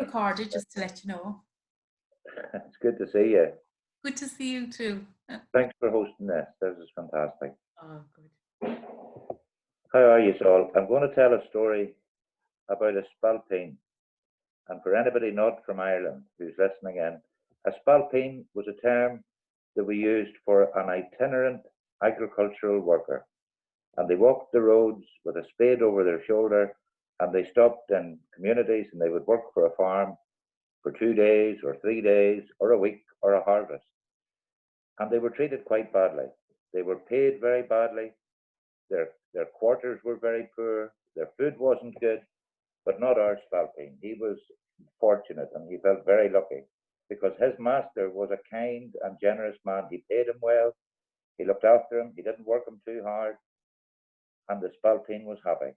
recorded just to let you know. It's good to see you. Good to see you too. Thanks for hosting this. This is fantastic. Oh, good. How are you, Saul? I'm going to tell a story about a spalpeen. And for anybody not from Ireland who's listening in, a spalpeen was a term that we used for an itinerant agricultural worker. And they walked the roads with a spade over their shoulder, and they stopped in communities and they would work for a farm for 2 days or 3 days or a week or a harvest. And they were treated quite badly. They were paid very badly. Their quarters were very poor. Their food wasn't good, but not our spalpeen. He was fortunate and he felt very lucky because his master was a kind and generous man. He paid him well. He looked after him. He didn't work him too hard. And the spalpeen was happy.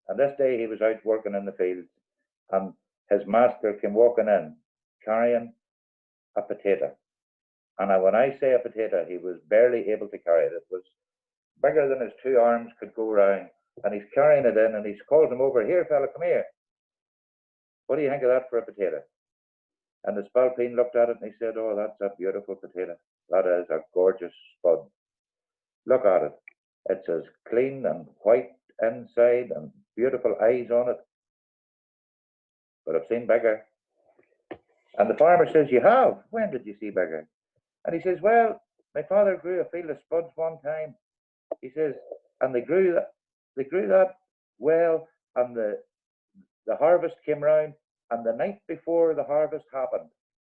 And this day he was out working in the fields, and his master came walking in carrying a potato. And when I say a potato, he was barely able to carry it. It was bigger than his 2 arms could go round. And he's carrying it in, and he's called him over. Here, fella, come here. What do you think of that for a potato? And the spalpeen looked at it and he said, oh, that's a beautiful potato. That is a gorgeous spud. Look at it. It's as clean and white inside and beautiful eyes on it. But I've seen bigger. And the farmer says, you have? When did you see bigger? And he says, well, my father grew a field of spuds one time. He says, and they grew that well, and the harvest came round, and the night before the harvest happened,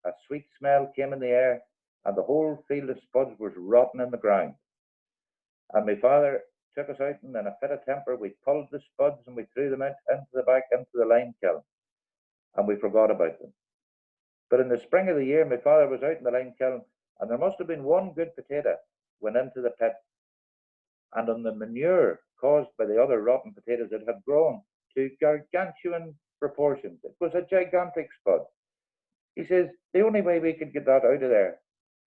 a sweet smell came in the air, and the whole field of spuds was rotten in the ground. And my father took us out, and in a fit of temper, we pulled the spuds and we threw them out into the lime kiln, and we forgot about them. But in the spring of the year, my father was out in the lime kiln, and there must have been one good potato went into the pit, and on the manure caused by the other rotten potatoes, it had grown to gargantuan proportions. It was a gigantic spud. He says, the only way we could get that out of there,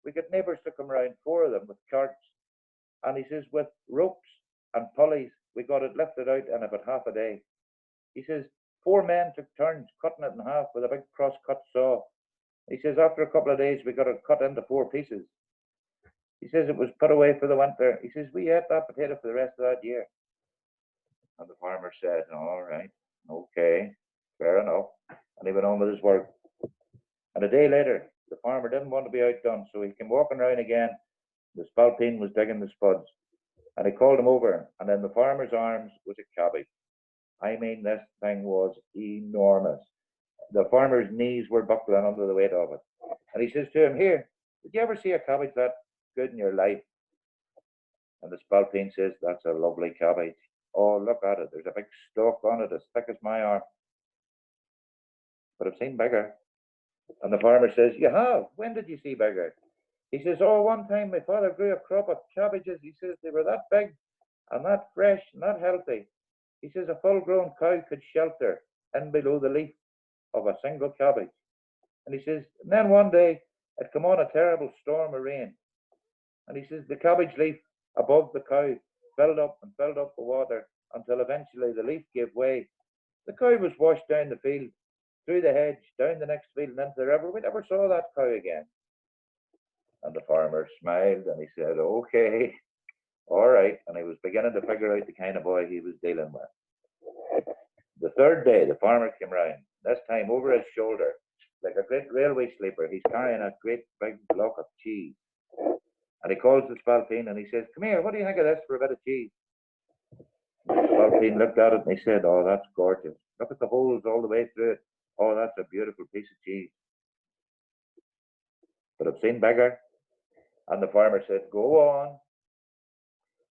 we got neighbours to come around, 4 of them with carts. And he says, with ropes and pulleys, we got it lifted out in about half a day. He says, 4 men took turns cutting it in half with a big cross-cut saw. He says, after a couple of days, we got it cut into 4 pieces. He says, it was put away for the winter. He says, we ate that potato for the rest of that year. And the farmer said, all right, okay, fair enough. And he went on with his work. And a day later, the farmer didn't want to be outdone, so he came walking around again. The spalpeen was digging the spuds. And he called him over, and in the farmer's arms was a cabbage. I mean, this thing was enormous. The farmer's knees were buckling under the weight of it. And he says to him, here, did you ever see a cabbage that good in your life? And the spalpeen says, that's a lovely cabbage. Oh, look at it. There's a big stalk on it as thick as my arm. But I've seen bigger. And the farmer says, you have? When did you see bigger? He says, oh, one time my father grew a crop of cabbages. He says they were that big and that fresh and that healthy. He says a full-grown cow could shelter in below the leaf of a single cabbage. And he says, and then one day it came on a terrible storm of rain. And he says the cabbage leaf above the cow filled up with water until eventually the leaf gave way. The cow was washed down the field, through the hedge, down the next field and into the river. We never saw that cow again. And the farmer smiled and he said, okay, all right. And he was beginning to figure out the kind of boy he was dealing with. The 3rd day, the farmer came round, this time over his shoulder, like a great railway sleeper. He's carrying a great big block of cheese. And he calls the spalpeen and he says, come here, what do you think of this for a bit of cheese? And the spalpeen looked at it and he said, oh, that's gorgeous. Look at the holes all the way through it. Oh, that's a beautiful piece of cheese. But I've seen bigger. And the farmer said, go on.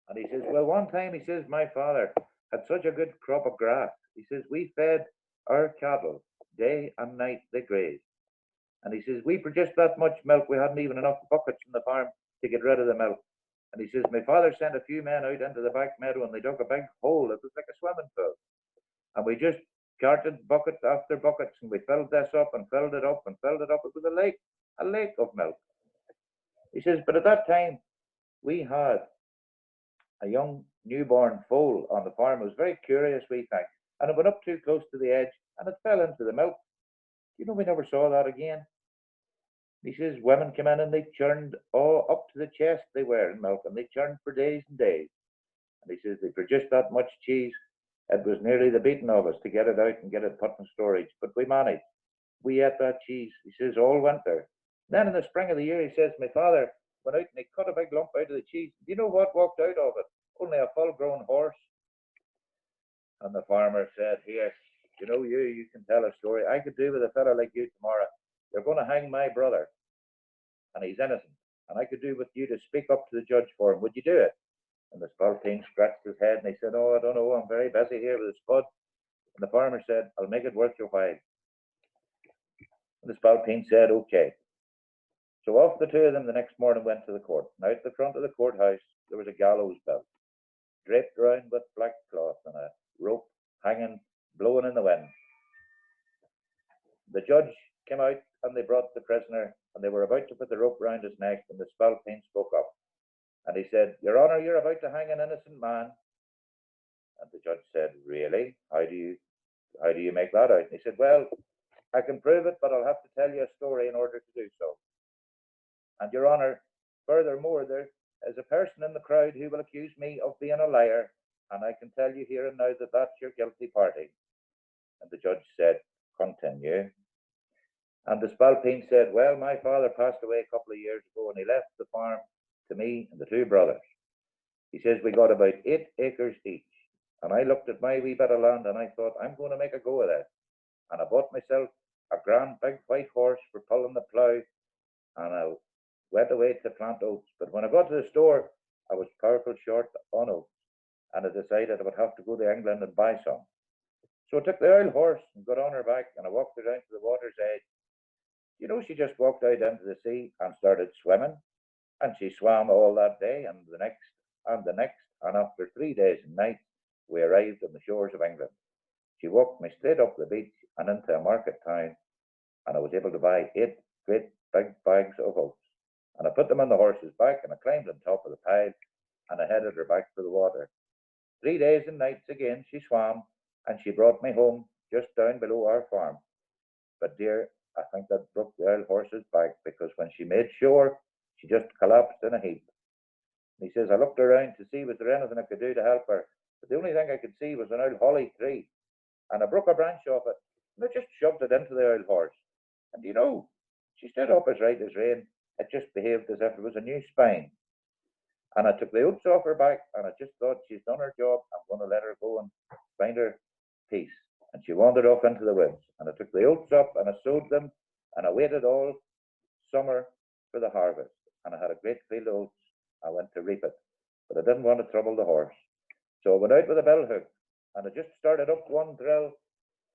And he says, well, one time, he says, my father had such a good crop of grass. He says, we fed our cattle day and night, they grazed. And he says, we produced that much milk, we hadn't even enough buckets from the farm to get rid of the milk. And he says, my father sent a few men out into the back meadow and they dug a big hole. It was like a swimming pool. And we just carted bucket after buckets and we filled this up and filled it up and filled it up. It was a lake of milk. He says, but at that time, we had a young newborn foal on the farm. It was very curious, we think. And it went up too close to the edge and it fell into the milk. We never saw that again. He says women came in and they churned all up to the chest they were in milk, and they churned for days and days. And he says they produced that much cheese, it was nearly the beating of us to get it out and get it put in storage. But we managed. We ate that cheese, he says, all winter. Then in the spring of the year, he says, my father went out and he cut a big lump out of the cheese. Do you know what walked out of it? Only a full-grown horse. And the farmer said, here, you can tell a story. I could do with a fellow like you tomorrow. You're going to hang my brother, and he's innocent. And I could do with you to speak up to the judge for him. Would you do it? And the Spalpeen scratched his head and he said, oh, I don't know. I'm very busy here with the spud. And the farmer said, I'll make it worth your while. And the Spalpeen said, okay. So off the two of them the next morning went to the court. And out the front of the courthouse, there was a gallows built, draped round with black cloth and a rope hanging, blowing in the wind. The judge came out and they brought the prisoner, and they were about to put the rope round his neck, and the Spalpeen spoke up. And he said, Your Honour, you're about to hang an innocent man. And the judge said, really? How do you make that out? And he said, well, I can prove it, but I'll have to tell you a story in order to do so. And Your Honour, furthermore, there is a person in the crowd who will accuse me of being a liar, and I can tell you here and now that that's your guilty party. And the judge said, continue. And the Spalpeen said, well, my father passed away a couple of years ago, and he left the farm to me and the two brothers. He says we got about 8 acres each. And I looked at my wee bit of land and I thought, I'm going to make a go of this. And I bought myself a grand big white horse for pulling the plough, and I went away to plant oats. But when I got to the store, I was powerful short on oats, and I decided I would have to go to England and buy some. So I took the old horse and got on her back, and I walked her down to the water's edge. She just walked out into the sea and started swimming. And she swam all that day and the next and the next. And after 3 days and nights, we arrived on the shores of England. She walked me straight up the beach and into a market town, and I was able to buy 8 great big bags of oats. And I put them on the horse's back, and I climbed on top of the pile, and I headed her back for the water. 3 days and nights again she swam, and she brought me home just down below our farm. But dear, I think that broke the old horse's back, because when she made shore, she just collapsed in a heap. And he says, I looked around to see was there anything I could do to help her, but the only thing I could see was an old holly tree, and I broke a branch off it, and I just shoved it into the old horse. And she stood up as right as rain. It just behaved as if it was a new spine. And I took the oats off her back, and I just thought, she's done her job, I'm going to let her go and find her peace. And she wandered off into the woods, and I took the oats up and I sowed them, and I waited all summer for the harvest. And I had a great field of oats. I went to reap it, but I didn't want to trouble the horse. So I went out with a billhook, and I just started up one drill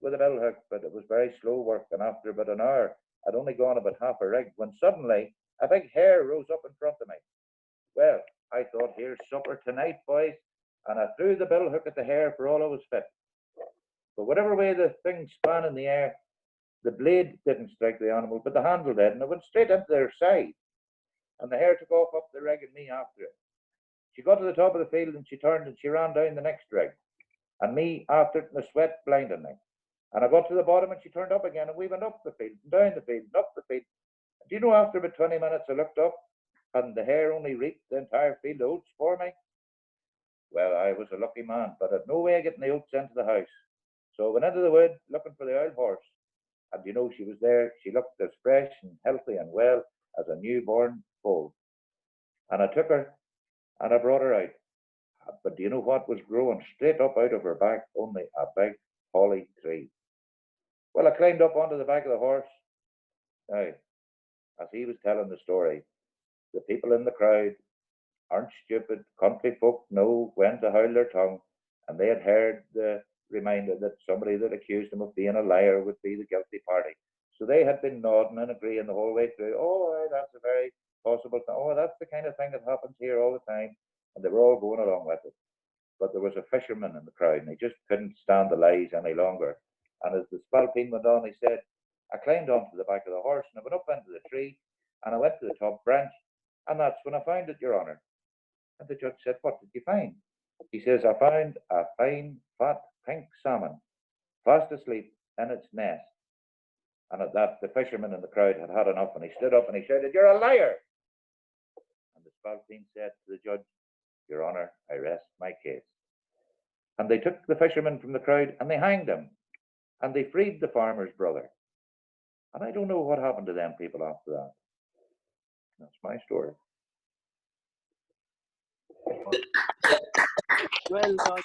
with a billhook, but it was very slow work. And after about an hour, I'd only gone about half a rig when suddenly a big hare rose up in front of me. Well, I thought, here's supper tonight, boys. And I threw the billhook at the hare for all I was fit. But whatever way the thing span in the air, the blade didn't strike the animal, but the handle did, and it went straight into their side. And the hare took off up the rig and me after it. She got to the top of the field and she turned and she ran down the next rig, and me after it, and the sweat blinded me. And I got to the bottom and she turned up again, and we went up the field and down the field and up the field. Do you know, after about 20 minutes I looked up and the hare only reaped the entire field of oats for me? Well, I was a lucky man, but I'd no way of getting the oats into the house. So I went into the wood looking for the old horse. And she was there. She looked as fresh and healthy and well as a newborn foal. And I took her and I brought her out. But do you know what was growing straight up out of her back? Only a big holly tree. Well, I climbed up onto the back of the horse. Now, as he was telling the story, the people in the crowd aren't stupid. Country folk know when to hold their tongue, and they had heard the reminder that somebody that accused them of being a liar would be the guilty party. So they had been nodding and agreeing the whole way through. Oh, that's a very possible thing. Oh, that's the kind of thing that happens here all the time. And they were all going along with it. But there was a fisherman in the crowd, and he just couldn't stand the lies any longer. And as the Spalpeen went on, he said, I climbed onto the back of the horse, and I went up into the tree, and I went to the top branch, and that's when I found it, Your Honour. And the judge said, what did you find? He says, I found a fine, fat, pink salmon, fast asleep in its nest. And at that, the fisherman in the crowd had had enough, and he stood up and he shouted, "You're a liar!" And the Spalpeen said to the judge, "Your Honor, I rest my case." And they took the fisherman from the crowd and they hanged him, and they freed the farmer's brother. And I don't know what happened to them people after that. That's my story. Well done.